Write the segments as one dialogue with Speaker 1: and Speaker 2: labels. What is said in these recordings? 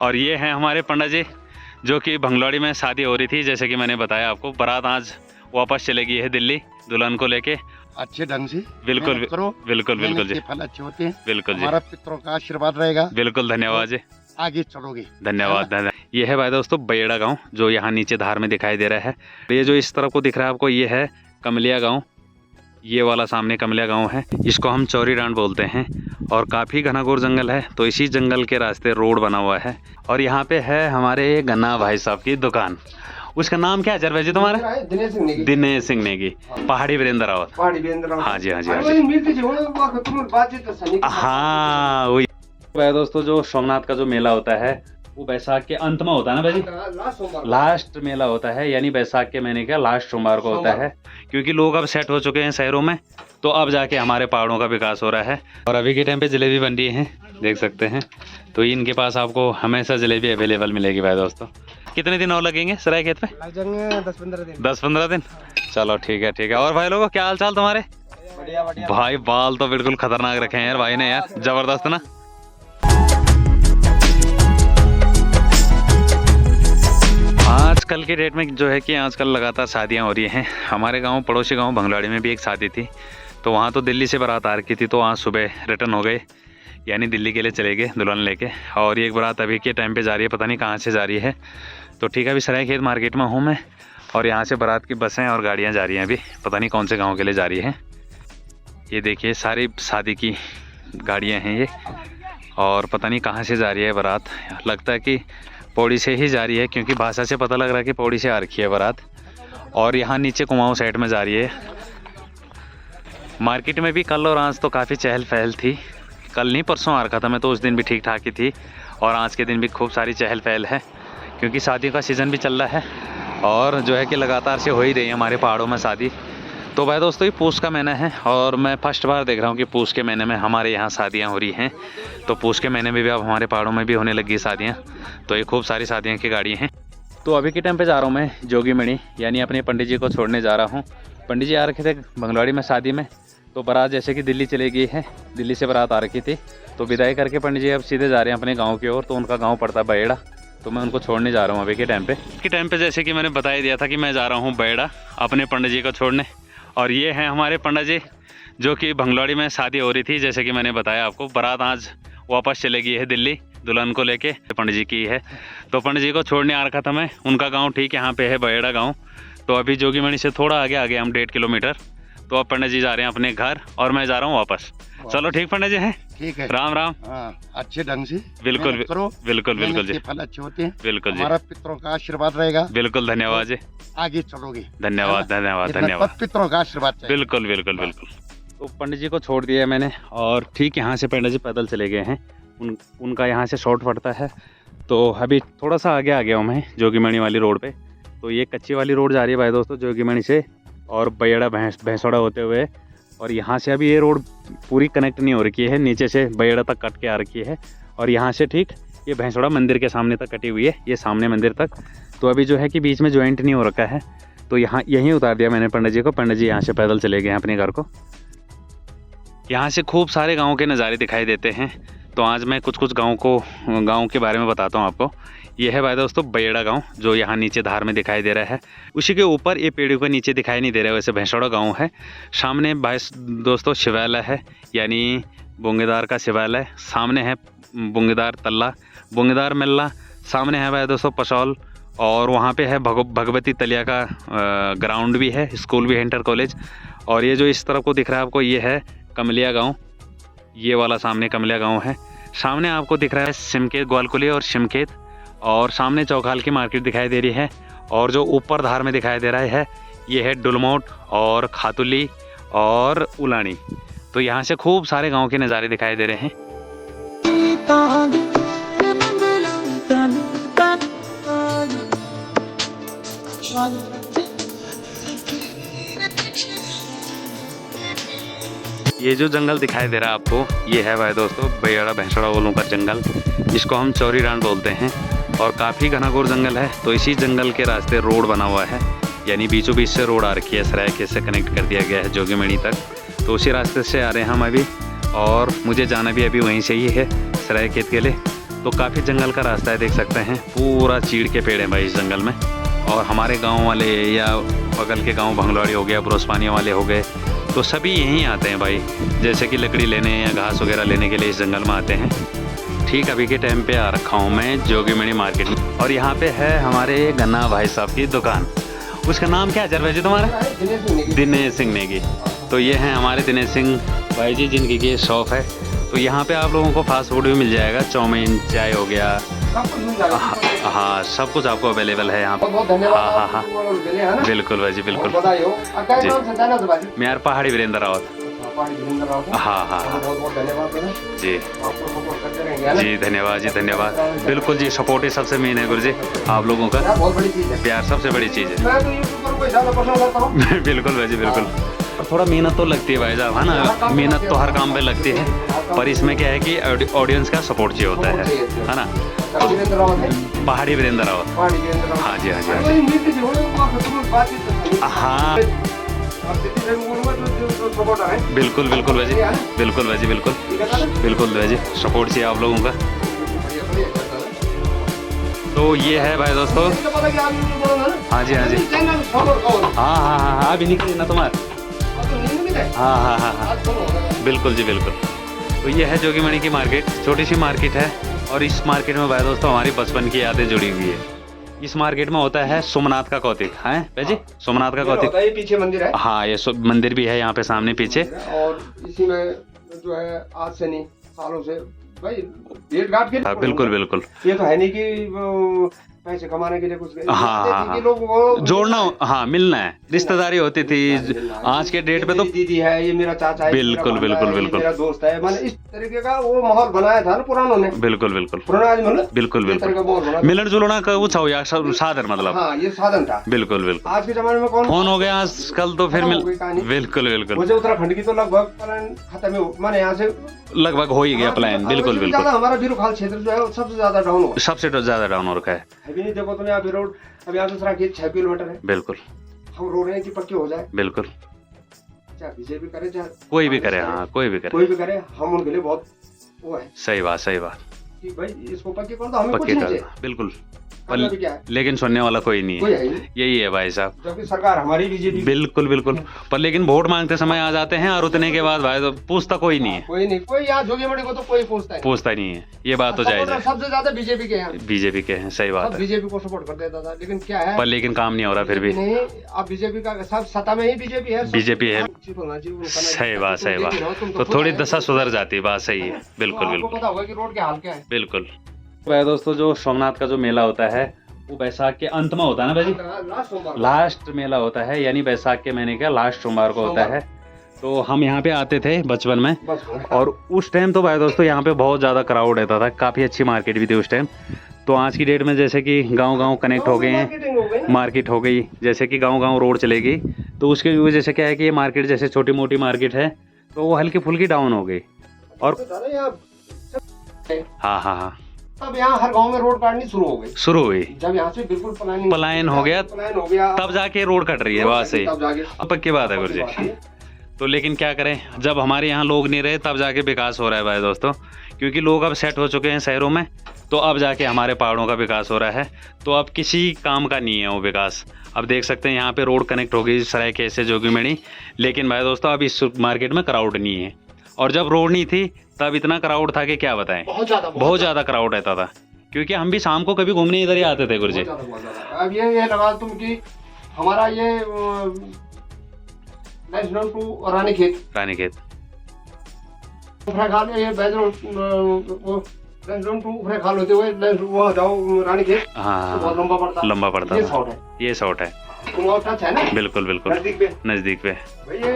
Speaker 1: और ये हैं हमारे पंडित जी, जो कि भंगलवाड़ी में शादी हो रही थी। जैसे कि मैंने बताया आपको, बारात आज वापस चले गई है दिल्ली दुल्हन को लेके
Speaker 2: अच्छे ढंग से।
Speaker 1: बिल्कुल
Speaker 2: करो,
Speaker 1: बिल्कुल बिल्कुल जी,
Speaker 2: फल अच्छे होते हैं।
Speaker 1: बिल्कुल जी,
Speaker 2: हमारा पितरों का आशीर्वाद रहेगा।
Speaker 1: बिल्कुल धन्यवाद जी,
Speaker 2: आगे चलोगे।
Speaker 1: धन्यवाद धन्यवाद। ये है भाई दोस्तों बयड़ा गांव, जो यहाँ नीचे धार में दिखाई दे रहा है। ये जो इस तरफ को दिख रहा है आपको, ये है कमलिया गांव। ये वाला सामने कमलिया गांव है, इसको हम चौरी डांड बोलते हैं। और काफ़ी घना-घोर जंगल है, तो इसी जंगल के रास्ते रोड बना हुआ है। और यहाँ पे है हमारे गन्ना भाई साहब की दुकान। उसका नाम क्या है जरवेद जी तुम्हारा? दिनेश सिंह नेगी। पहाड़ी वीरेंद्र रावत। हाँ जी हाँ जी हाँ जी, हाँ वही। भाई दोस्तों, जो सोमनाथ का जो मेला होता है वो बैसाख के अंत में होता है ना भाई जी? लास्ट मेला होता है, यानी बैसाख के महीने का लास्ट सोमवार को होता है। क्योंकि लोग अब सेट हो चुके हैं शहरों में, तो अब जाके हमारे पहाड़ों का विकास हो रहा है। और अभी के टाइम पे जलेबी बन रही है, देख सकते हैं। तो इनके पास आपको हमेशा जलेबी अवेलेबल मिलेगी भाई दोस्तों। कितने दिन और लगेंगे सराय खेत में?
Speaker 3: लग जाएंगे 10-15 दिन।
Speaker 1: 10-15 दिन, चलो ठीक है ठीक है। और भाई लोगों, क्या हाल चाल तुम्हारे?
Speaker 3: बढ़िया बढ़िया
Speaker 1: भाई बाल तो बिल्कुल खतरनाक रखे हैं यार भाई ने, यार जबरदस्त ना। आजकल के डेट में जो है कि आजकल लगातार शादियां हो रही हैं। हमारे गांव, पड़ोसी गांव भंगलवाड़ी में भी एक शादी थी, तो वहां तो दिल्ली से बारात आ रखी थी, तो आज सुबह रिटर्न हो गए, यानी दिल्ली के लिए चले गए दुल्हन लेके। और एक बारात अभी के टाइम पे जा रही है, पता नहीं कहाँ से जा रही है। तो ठीक है, अभी सरायखेत मार्केट में हूँ मैं, और यहाँ से बारात की बसें और गाड़ियाँ जा रही हैं। अभी पता नहीं कौन से गाँव के लिए जा रही है। ये देखिए सारी शादी की गाड़ियाँ हैं ये, और पता नहीं कहाँ से जा रही है बारात। लगता है कि पौड़ी से ही जा रही है, क्योंकि भाषा से पता लग रहा है कि पौड़ी से आ रखी है बारात। और यहाँ नीचे कुमाऊँ साइड में जा रही है। मार्केट में भी कल और आज तो काफ़ी चहल पहल थी। कल नहीं, परसों आ रखा था मैं, तो उस दिन भी ठीक ठाक ही थी। और आज के दिन भी खूब सारी चहल पहल है, क्योंकि शादी का सीज़न भी चल रहा है। और जो है कि लगातार से हो ही रही है हमारे पहाड़ों में शादी। तो भाई दोस्तों, ये पूस का महीना है, और मैं फर्स्ट बार देख रहा हूँ कि पूस के महीने में हमारे यहाँ शादियाँ हो रही हैं। तो पूस के महीने में भी अब हमारे पहाड़ों में भी होने लगी शादियाँ। तो ये खूब सारी शादियों की गाड़ी हैं। तो अभी के टाइम पे जा रहा हूँ मैं जोगीमणि, यानी अपने पंडित जी को छोड़ने जा रहा हूँ। पंडित जी आ रखे थे भंगलवाड़ी में शादी में, तो बारात जैसे कि दिल्ली चली गई है, दिल्ली से बारात आ रखी थी। तो विदाई करके पंडित जी अब सीधे जा रहे हैं अपने गाँव की ओर। तो उनका गाँव पड़ता है बयड़ा, तो मैं उनको छोड़ने जा रहा हूँ अभी के टाइम पे। जैसे कि मैंने बता दिया था कि मैं जा रहा हूँ बयड़ा अपने पंडित जी को छोड़ने। और ये हैं हमारे पंडित जी, जो कि भंगलवाड़ी में शादी हो रही थी। जैसे कि मैंने बताया आपको, बारात आज वापस चले गई है दिल्ली दुल्हन को लेके, पंडित जी की है। तो पंडित जी को छोड़ने आ रखा था मैं। उनका गांव ठीक यहाँ पे है बयड़ा गांव। तो अभी जोगीमणि से थोड़ा आगे हम 1.5 किलोमीटर। तो अब पंडित जी जा रहे हैं अपने घर, और मैं जा रहा हूँ वापस। चलो ठीक पंडित जी हैं,
Speaker 2: ठीक है।
Speaker 1: राम राम।
Speaker 2: अच्छे ढंग से
Speaker 1: बिल्कुल
Speaker 2: करो,
Speaker 1: बिल्कुल बिल्कुल जी,
Speaker 2: फल अच्छे होते हैं।
Speaker 1: बिल्कुल जी,
Speaker 2: हमारा पितरों का आशीर्वाद रहेगा।
Speaker 1: बिल्कुल धन्यवाद जी,
Speaker 2: आगे चलोगे।
Speaker 1: धन्यवाद धन्यवाद धन्यवाद।
Speaker 2: पितरों का आशीर्वाद चाहिए।
Speaker 1: बिल्कुल बिल्कुल बिल्कुल। तो पंडित जी को छोड़ दिया मैंने, और ठीक यहाँ से पंडित जी पैदल चले गए हैं। उनका यहाँ से शॉर्ट पड़ता है। तो अभी थोड़ा सा आगे आ गया हूँ मैं जोगीमणि वाली रोड पे। तो ये कच्ची वाली रोड जा रही है भाई दोस्तों जोगीमणि से और बयड़ा भैंसोड़ा होते हुए। और यहाँ से अभी ये रोड पूरी कनेक्ट नहीं हो रखी है, नीचे से बयड़ा तक कट के आ रखी है। और यहाँ से ठीक ये भैंसोड़ा मंदिर के सामने तक कटी हुई है, ये सामने मंदिर तक। तो अभी जो है कि बीच में ज्वाइंट नहीं हो रखा है। तो यहाँ यहीं उतार दिया मैंने पंडित जी को। पंडित जी यहाँ से पैदल चले गए हैं अपने घर को। यहाँ से खूब सारे गाँव के नज़ारे दिखाई देते हैं। तो आज मैं कुछ गाँव के बारे में बताता हूँ आपको। ये है भाई दोस्तों बयड़ा गांव, जो यहाँ नीचे धार में दिखाई दे रहा है। उसी के ऊपर ये पेड़ों के नीचे दिखाई नहीं दे रहा है, वैसे भैंसोड़ा गांव है। सामने भाई दोस्तों शिवालय है, यानी बुंगेदार का शिवालय। सामने है बुंगेदार तल्ला, बुंगेदार मिल्ला। सामने है भाई दोस्तों पसौल, और वहाँ पे है भगवती तलिया का ग्राउंड भी है, स्कूल भी है, इंटर कॉलेज। और ये जो इस तरफ को दिख रहा है आपको, ये है कमलिया गाँव। ये वाला सामने कमलिया गाँव है। सामने आपको दिख रहा है सिमकेत, ग्वालकुली और सिमकेत। और सामने चौखाल की मार्केट दिखाई दे रही है। और जो ऊपर धार में दिखाई दे रहा है ये है डुलमोट और खातुली और उलानी। तो यहाँ से खूब सारे गांव के नज़ारे दिखाई दे रहे हैं। ये जो जंगल दिखाई दे रहा है आपको, ये है भाई दोस्तों बयड़ा भैंसोड़ा वालों का जंगल, जिसको हम चौरी डांड बोलते हैं। और काफ़ी घना-घोर जंगल है। तो इसी जंगल के रास्ते रोड बना हुआ है, यानी बीचों बीच से रोड आ रखी है। सरायखेत से कनेक्ट कर दिया गया है जोगीमणि तक। तो उसी रास्ते से आ रहे हैं हम अभी, और मुझे जाना भी अभी वहीं से ही है सरायखेत के लिए। तो काफ़ी जंगल का रास्ता है, देख सकते हैं पूरा चीड़ के पेड़ हैं भाई इस जंगल में। और हमारे गांव वाले या बगल के गांव भंगलवाड़ी हो गया, ब्रोस्पानिया वाले हो गए, तो सभी यहीं आते हैं भाई, जैसे कि लकड़ी लेने या घास वगैरह लेने के लिए इस जंगल में आते हैं। ठीक अभी के टाइम पे आ रखा हूँ मैं जोगीमणि मार्केट में, और यहाँ पे है हमारे गन्ना भाई साहब की दुकान। उसका नाम क्या है जरवेज जी तुम्हारा? दिनेश सिंह नेगी। तो ये हैं हमारे दिनेश सिंह भाई जी, जिनकी ये शॉप है। तो यहाँ पे आप लोगों को फास्ट फूड भी मिल जाएगा, चाउमीन, चाय हो गया, हाँ सब कुछ आपको अवेलेबल है यहाँ पे। हाँ हाँ हाँ बिल्कुल भाई जी बिल्कुल जी। मैं यार पहाड़ी वीरेंद्र रावत। हाँ हाँ हाँ जी जी, धन्यवाद जी धन्यवाद। बिल्कुल जी, सपोर्ट ही सबसे मेन है गुरु जी, आप लोगों का प्यार सबसे बड़ी चीज़ है। बिल्कुल भाई जी बिल्कुल। और थोड़ा मेहनत तो लगती है भाई साहब, है ना, मेहनत तो हर काम पे लगती है, पर इसमें क्या है कि ऑडियंस का सपोर्ट चाहिए होता है ना। पहाड़ी वीरेंद्र रावत। हाँ जी हाँ जी हाँ जी हाँ बिल्कुल बिल्कुल भाई जी बिल्कुल भाई जी बिल्कुल बिल्कुल भाई जी, सपोर्ट चाहिए आप लोगों का। तो ये है भाई दोस्तों। हाँ जी हाँ जी हाँ हाँ हाँ अभी निकली ना तुम्हारे। हाँ हाँ हाँ हाँ बिल्कुल जी बिल्कुल। तो ये है जोगीमणि की मार्केट, छोटी सी मार्केट है, और इस मार्केट में भाई दोस्तों हमारी बचपन की यादें जुड़ी हुई है। इस मार्केट में होता है सोमनाथ का कौतिक, है भाई जी, सोमनाथ का कौतिक।
Speaker 3: पीछे मंदिर है।
Speaker 1: हाँ ये मंदिर भी है यहाँ पे सामने पीछे,
Speaker 3: और इसी में जो है आज से नहीं सालों से भाई भेंट घाट के लिए।
Speaker 1: बिल्कुल बिल्कुल।
Speaker 3: ये तो है नहीं कि पैसे कमाने के लिए कुछ
Speaker 1: हाँ
Speaker 3: लोग
Speaker 1: जोड़ना, हाँ मिलना है, रिश्तेदारी होती थी। आज के डेट पे तो
Speaker 3: दीदी है, ये मेरा चाचा है,
Speaker 1: बिल्कुल बिल्कुल बिल्कुल,
Speaker 3: मेरा दोस्त है, मैंने इस तरीके का वो माहौल बनाया था ना पुरानों ने।
Speaker 1: बिल्कुल बिल्कुल
Speaker 3: बिल्कुल
Speaker 1: बिल्कुल मिलन जुलना का वो साधन, मतलब
Speaker 3: हाँ ये साधन था।
Speaker 1: बिल्कुल बिल्कुल।
Speaker 3: आज के जमाने में कौन
Speaker 1: फोन हो गया आजकल तो फिर बिल्कुल बिल्कुल।
Speaker 3: मुझे उत्तराखंड की तो लगभग प्लान खत्म हो, मैंने यहाँ से
Speaker 1: लगभग हो ही गया प्लान। बिल्कुल बिल्कुल।
Speaker 3: हमारा बीरूखाल क्षेत्र जो है सबसे ज्यादा डाउन हो,
Speaker 1: सबसे ज्यादा डाउन हो रखा है।
Speaker 3: अभी नहीं देखो तुम्हें, अभी रोड अब यहाँ से सराकेत 6 किलोमीटर है।
Speaker 1: बिल्कुल
Speaker 3: हम रो रहे हैं कि पक्की हो जाए।
Speaker 1: बिल्कुल,
Speaker 3: चाहे बीजेपी करे चाहे
Speaker 1: कोई भी करे, हाँ कोई भी करे, हम उनके लिए बहुत वो है। सही बात
Speaker 3: कि भाई इसको पक्की कर दो, हमें कुछ
Speaker 1: पक्की
Speaker 3: नहीं
Speaker 1: कर
Speaker 3: चाहिए।
Speaker 1: दो, बिल्कुल।
Speaker 3: क्या है?
Speaker 1: लेकिन सुनने वाला कोई नहीं है, यही है भाई साहब।
Speaker 3: जबकि सरकार हमारी बीजेपी।
Speaker 1: बिल्कुल बिल्कुल। पर लेकिन वोट मांगते समय आ जाते हैं, और उतने के बाद भाई तो पूछता कोई नहीं है।
Speaker 3: कोई यहाँ जोगीमणि को तो कोई पूछता
Speaker 1: नहीं है, ये बात तो जायज है।
Speaker 3: सबसे ज्यादा बीजेपी के हैं,
Speaker 1: बीजेपी के हैं, सही बात है।
Speaker 3: बीजेपी को सपोर्ट कर देता था, लेकिन क्या है,
Speaker 1: पर लेकिन काम नहीं हो रहा फिर भी।
Speaker 3: नहीं, अब बीजेपी का सब सत्ता में ही बीजेपी है।
Speaker 1: सही बात। तो थोड़ी दशा सुधर जाती है, बात सही है। बिल्कुल बिल्कुल।
Speaker 3: पता होगा कि रोड के हाल क्या है।
Speaker 1: बिल्कुल भाई दोस्तों, जो सोमनाथ का जो मेला होता है वो बैसाख के अंत में होता है ना भाई जी, लास्ट मेला होता है, यानी बैसाख के महीने का लास्ट सोमवार को होता है। तो हम यहाँ पे आते थे बचपन में, और उस टाइम तो भाई दोस्तों यहाँ पे बहुत ज़्यादा क्राउड रहता था, काफ़ी अच्छी मार्केट भी थी उस टाइम। तो आज की डेट में जैसे कि गांव कनेक्ट हो गए हैं, मार्केट हो गई, जैसे कि गांव रोड चलेगी, तो उसकी वजह से क्या है कि ये मार्केट जैसे छोटी मोटी मार्केट है तो वो हल्की फुल्की डाउन हो गई। और हाँ
Speaker 3: तब यहाँ हर गांव में रोड काटनी शुरू हो गई। जब यहाँ से बिल्कुल
Speaker 1: पलायन हो गया तब जाके रोड कट रही है, बात सही, पक्की बात है गुरु जी। तो लेकिन क्या करें, जब हमारे यहाँ लोग नहीं रहे तब जाके विकास हो रहा है भाई दोस्तों, क्योंकि लोग अब सेट हो चुके हैं शहरों में, तो अब जाके हमारे पहाड़ों का विकास हो रहा है। तो अब किसी काम का नहीं है वो विकास। अब देख सकते हैं यहाँ पे रोड कनेक्ट हो गई सरायकेला से जोगीमणि, लेकिन भाई दोस्तों अब इस मार्केट में क्राउड नहीं है। और जब रोड नहीं थी तब इतना क्राउड था कि क्या बताएं, बहुत ज़्यादा क्राउड रहता था, क्योंकि हम भी शाम को कभी घूमने इधर ही आते थे गुरु जी।
Speaker 3: अब ये लगा तुम कि हमारा ये रानीखेत खाल होते हुए वहाँ जाओ रानीखेत,
Speaker 1: हाँ लंबा पड़ता है। ये शॉर्ट है
Speaker 3: है ना।
Speaker 1: बिल्कुल नजदीक पे
Speaker 3: ये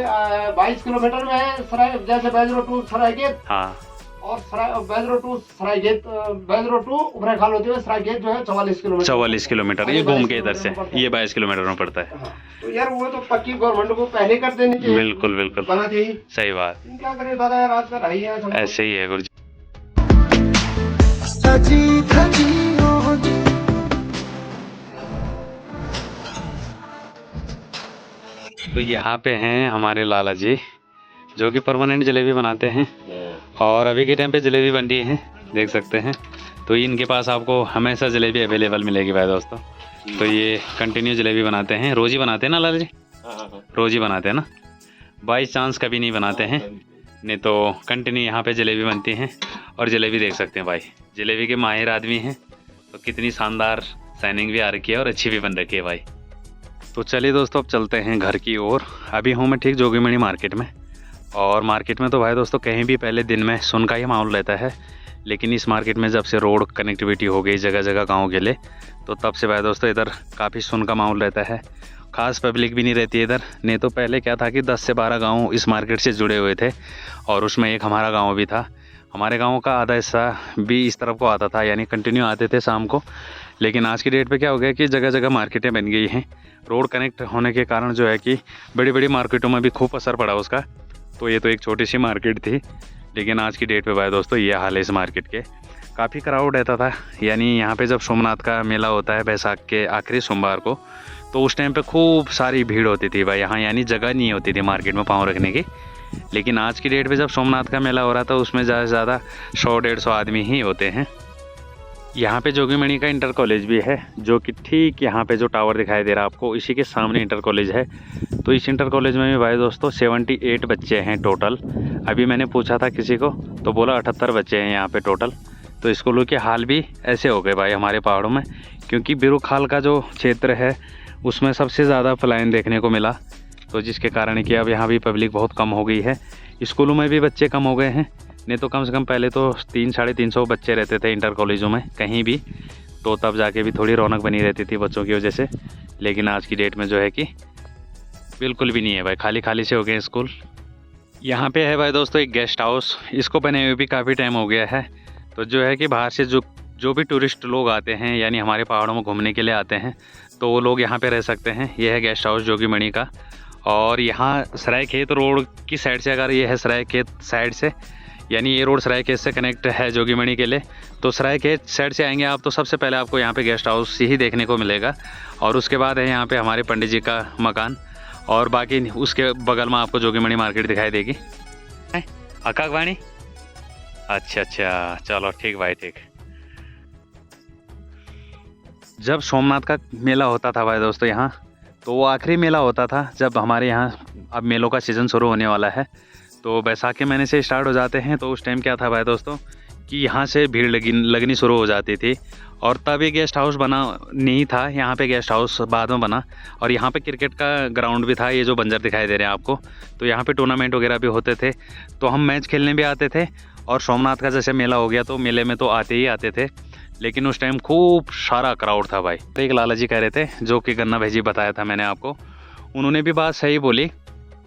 Speaker 3: 22 किलोमीटर में है सराय, जैसे बेजरो टू सरायकेत,
Speaker 1: हाँ,
Speaker 3: और बेजरो टू सरायकेत, बेजरो टू उफरैखाल होते हुए सरायकेत जो है 44 किलोमीटर।
Speaker 1: ये घूम के इधर से ये 22 किलोमीटर में पड़ता है।
Speaker 3: हाँ। तो यार वो तो पक्की गवर्नमेंट को पहले कर देनी चाहिए।
Speaker 1: बिल्कुल
Speaker 3: बना चाहिए।
Speaker 1: सही बात।
Speaker 3: क्या करें दादा यार, आज का रही है
Speaker 1: ऐसे ही है गुरु जी। तो यहाँ पे हैं हमारे लाला जी, जो कि परमानेंट जलेबी बनाते हैं, और अभी के टाइम पे जलेबी बन रही है, देख सकते हैं। तो इनके पास आपको हमेशा जलेबी अवेलेबल मिलेगी भाई दोस्तों। तो ये कंटिन्यू जलेबी बनाते हैं, रोज़ ही बनाते हैं ना लाला जी? रोज़ ही बनाते हैं ना, बाई चांस कभी नहीं बनाते हैं, नहीं तो कंटिन्यू यहाँ पे जलेबी बनती हैं। और जलेबी देख सकते हैं भाई, जलेबी के माहिर आदमी हैं, तो कितनी शानदार शाइनिंग भी आ रखी है और अच्छी भी बन रखी है भाई। तो चलिए दोस्तों अब चलते हैं घर की ओर। अभी हूँ मैं ठीक जोगीमणि मार्केट में, और मार्केट में तो भाई दोस्तों कहीं भी पहले दिन में सुन का ही माहौल रहता है, लेकिन इस मार्केट में जब से रोड कनेक्टिविटी हो गई जगह जगह गाँव के लिए, तो तब से भाई दोस्तों इधर काफ़ी सुन का माहौल रहता है, खास पब्लिक भी नहीं रहती है इधर। नहीं तो पहले क्या था कि 10 से 12 गांव इस मार्केट से जुड़े हुए थे, और उसमें एक हमारा गांव भी था। हमारे गांव का आधा हिस्सा भी इस तरफ को आता था, यानी कंटिन्यू आते थे शाम को। लेकिन आज की डेट पे क्या हो गया कि जगह जगह मार्केटें बन गई हैं, रोड कनेक्ट होने के कारण जो है कि बड़ी बड़ी मार्केटों में भी खूब असर पड़ा उसका। तो ये तो एक छोटी सी मार्केट थी, लेकिन आज की डेट पे भाई दोस्तों ये हाल है इस मार्केट के। काफ़ी क्राउड रहता था, यानी यहाँ पे जब सोमनाथ का मेला होता है बैसाख के आखिरी सोमवार को, तो उस टाइम पे खूब सारी भीड़ होती थी भाई यहाँ, यानी जगह नहीं होती थी मार्केट में पाँव रखने की। लेकिन आज की डेट पे जब सोमनाथ का मेला हो रहा था, उसमें ज़्यादा से ज़्यादा 100-150 आदमी ही होते हैं। यहाँ पे जोगीमणि का इंटर कॉलेज भी है, जो कि ठीक यहाँ पे जो टावर दिखाई दे रहा है आपको, इसी के सामने इंटर कॉलेज है। तो इस इंटर कॉलेज में भी भाई दोस्तों 78 बच्चे हैं टोटल। अभी मैंने पूछा था किसी को, तो बोला 78 बच्चे हैं यहाँ पे टोटल। तो स्कूलों के हाल भी ऐसे हो गए भाई हमारे पहाड़ों में, क्योंकि बिरुखाल का जो क्षेत्र है उसमें सबसे ज़्यादा पलायन देखने को मिला, तो जिसके कारण कि अब यहाँ भी पब्लिक बहुत कम हो गई है। स्कूलों में भी बच्चे कम हो गए हैं, नहीं तो कम से कम पहले तो 300-350 बच्चे रहते थे इंटर कॉलेजों में कहीं भी, तो तब जाके भी थोड़ी रौनक बनी रहती थी बच्चों की वजह से। लेकिन आज की डेट में जो है कि बिल्कुल भी नहीं है भाई, खाली खाली से हो गए स्कूल। यहाँ पे है भाई दोस्तों एक गेस्ट हाउस, इसको बने हुए भी काफ़ी टाइम हो गया है। तो जो है कि बाहर से जो भी टूरिस्ट लोग आते हैं, यानी हमारे पहाड़ों में घूमने के लिए आते हैं, तो वो लोग यहाँ पे रह सकते हैं। ये है गेस्ट हाउस जोगीमणि का। और यहाँ सरायखेत रोड की साइड से, अगर ये है सरायखेत साइड से, यानी ये रोड सरायखेत से कनेक्ट है जोगीमणि के लिए, तो सरायखेत साइड से आएंगे आप तो सबसे पहले आपको यहाँ पे गेस्ट हाउस ही देखने को मिलेगा। और उसके बाद है यहाँ पे हमारे पंडित जी का मकान, और बाकी उसके बगल में आपको जोगीमणि मार्केट दिखाई देगी। आकाशवाणी, अच्छा, चलो ठीक भाई ठीक। जब सोमनाथ का मेला होता था भाई दोस्तों यहाँ, तो वो आखिरी मेला होता था जब हमारे यहाँ अब मेलों का सीज़न शुरू होने वाला है। तो बैसाख के महीने से स्टार्ट हो जाते हैं। तो उस टाइम क्या था भाई दोस्तों कि यहाँ से भीड़ लगनी शुरू हो जाती थी, और तब ये गेस्ट हाउस बना नहीं था, यहाँ पे गेस्ट हाउस बाद में बना। और यहाँ पे क्रिकेट का ग्राउंड भी था, ये जो बंजर दिखाई दे रहे हैं आपको। तो यहाँ पे टूर्नामेंट वगैरह भी होते थे, तो हम मैच खेलने भी आते थे। और सोमनाथ का जैसे मेला हो गया तो मेले में तो आते ही आते थे, लेकिन उस टाइम खूब सारा क्राउड था भाई। एक लाला जी कह रहे थे, जो कि गन्ना भाई जी बताया था मैंने आपको, उन्होंने भी बात सही बोली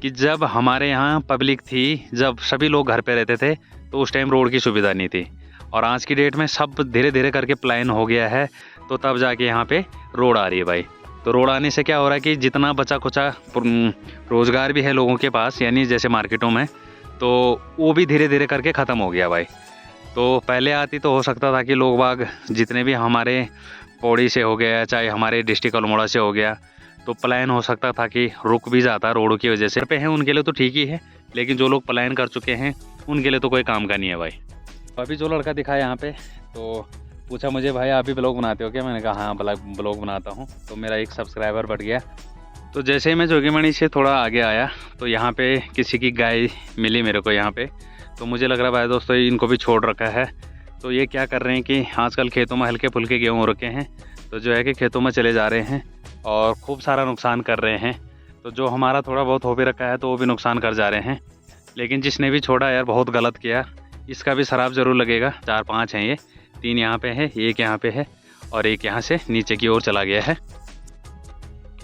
Speaker 1: कि जब हमारे यहाँ पब्लिक थी, जब सभी लोग घर पे रहते थे, तो उस टाइम रोड की सुविधा नहीं थी। और आज की डेट में सब धीरे धीरे करके प्लान हो गया है, तो तब जाके यहाँ पे रोड आ रही है भाई। तो रोड आने से क्या हो रहा है कि जितना बचा कुचा रोज़गार भी है लोगों के पास, यानी जैसे मार्केटों में, तो वो भी धीरे धीरे करके ख़त्म हो गया भाई। तो पहले आती तो हो सकता था कि लोग बाग जितने भी हमारे पौड़ी से हो गया, चाहे हमारे डिस्ट्रिक्ट अल्मोड़ा से हो गया, तो पलायन हो सकता था कि रुक भी जाता रोड की वजह से। पे हैं उनके लिए तो ठीक ही है, लेकिन जो लोग पलायन कर चुके हैं उनके लिए तो कोई काम का नहीं है भाई। अभी जो लड़का दिखा यहाँ पे, तो पूछा मुझे, भाई आप भी ब्लॉग बनाते हो क्या? मैंने कहा हाँ ब्लॉग बनाता हूँ। तो मेरा एक सब्सक्राइबर बढ़ गया। तो जैसे ही मैं जोगीमणि से थोड़ा आगे आया, तो यहाँ पे किसी की गाय मिली मेरे को यहाँ पे। तो मुझे लग रहा है भाई दोस्तों इनको भी छोड़ रखा है। तो ये क्या कर रहे हैं कि आजकल खेतों में हल्के फुल्के गेहूँ हो रखे हैं, तो जो है कि खेतों में चले जा रहे हैं और खूब सारा नुकसान कर रहे हैं। तो जो हमारा थोड़ा बहुत हो भी रखा है, तो वो भी नुकसान कर जा रहे हैं। लेकिन जिसने भी छोड़ा यार बहुत गलत किया, इसका भी शराब ज़रूर लगेगा। 4-5 हैं ये, 3 यहाँ पे है, एक यहाँ पे है, और एक यहाँ से नीचे की ओर चला गया है,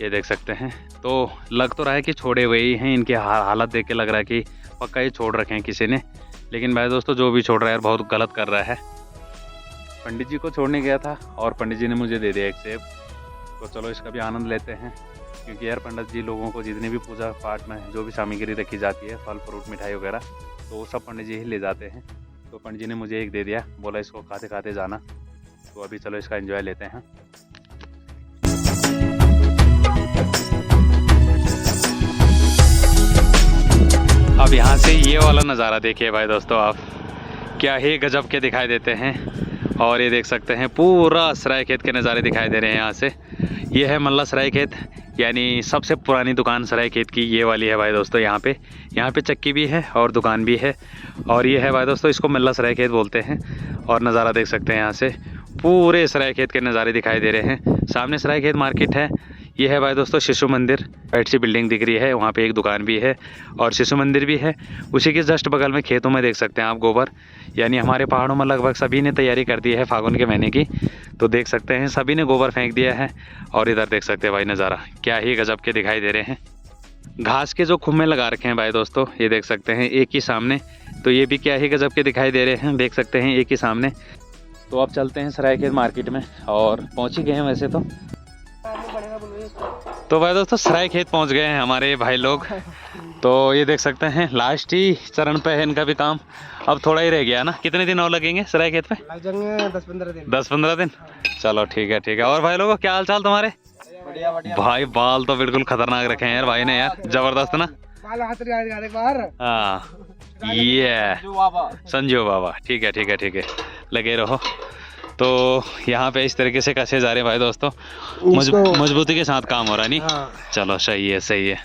Speaker 1: ये देख सकते हैं। तो लग तो रहा है कि छोड़े हुए ही हैं, इनके हालत देख के लग रहा है कि पक्का ही छोड़ रखे हैं किसी ने। लेकिन भाई दोस्तों जो भी छोड़ रहा है यार बहुत गलत कर रहा है। पंडित जी को छोड़ने गया था और पंडित जी ने मुझे दे दिया एक सेब। तो चलो इसका भी आनंद लेते हैं, क्योंकि यार पंडित जी लोगों को जितनी भी पूजा पाठ में जो भी सामग्री रखी जाती है, फल फ्रूट मिठाई वगैरह, तो वो सब पंडित जी ही ले जाते हैं। तो पंडित जी ने मुझे एक दे दिया, बोला इसको खाते खाते जाना। तो अभी चलो इसका एंजॉय लेते हैं। अब यहाँ से ये वाला नज़ारा देखिए भाई दोस्तों आप, क्या ही गजब के दिखाई देते हैं। और ये देख सकते हैं पूरा सराय खेत के नज़ारे दिखाई दे रहे हैं यहाँ से। ये है मल्ला सराय खेत, यानी सबसे पुरानी दुकान सराय खेत की ये वाली है भाई दोस्तों। यहाँ पे चक्की भी है और दुकान भी है। और ये है भाई दोस्तों, इसको मल्ला सराय खेत बोलते हैं। और नज़ारा देख सकते हैं यहाँ से पूरे सराय खेत के नज़ारे दिखाई दे रहे हैं। सामने सराय खेत मार्केट है। ये है भाई दोस्तों शिशु मंदिर, वाइट सी बिल्डिंग दिख रही है, वहाँ पे एक दुकान भी है और शिशु मंदिर भी है। उसी के जस्ट बगल में खेतों में देख सकते हैं आप गोबर, यानी हमारे पहाड़ों में लगभग सभी ने तैयारी कर दी है फागुन के महीने की। तो देख सकते हैं सभी ने गोबर फेंक दिया है। और इधर देख सकते हैं भाई नज़ारा क्या ही गजब के दिखाई दे रहे हैं। घास के जो खुम्मे लगा रखे हैं भाई दोस्तों, ये देख सकते हैं एक ही सामने। तो ये भी क्या ही गजब के दिखाई दे रहे हैं, देख सकते हैं एक ही सामने। तो अब चलते हैं सराय खेत मार्केट में और पहुँच ही गए हैं वैसे तो भाई दोस्तों सराय खेत पहुंच गए हैं हमारे भाई लोग। तो ये देख सकते हैं लास्ट ही चरण पे है इनका भी काम, अब थोड़ा ही रह गया ना। कितने दिन और लगेंगे सराय खेत पे?
Speaker 3: लग जाएंगे 10-15 दिन।
Speaker 1: 10-15 दिन, चलो ठीक है। और भाई लोगों क्या हाल चाल तुम्हारे?
Speaker 3: बढ़िया बढ़िया
Speaker 1: भाई बाल तो बिल्कुल खतरनाक रखे हैं यार भाई ने, यार जबरदस्त ना। हाँ ये संजू बाबा, ठीक है लगे रहो। तो यहाँ पे इस तरीके से कसे जा रहे हैं भाई दोस्तों, मजबूती के साथ काम हो रहा है नहीं। चलो सही है।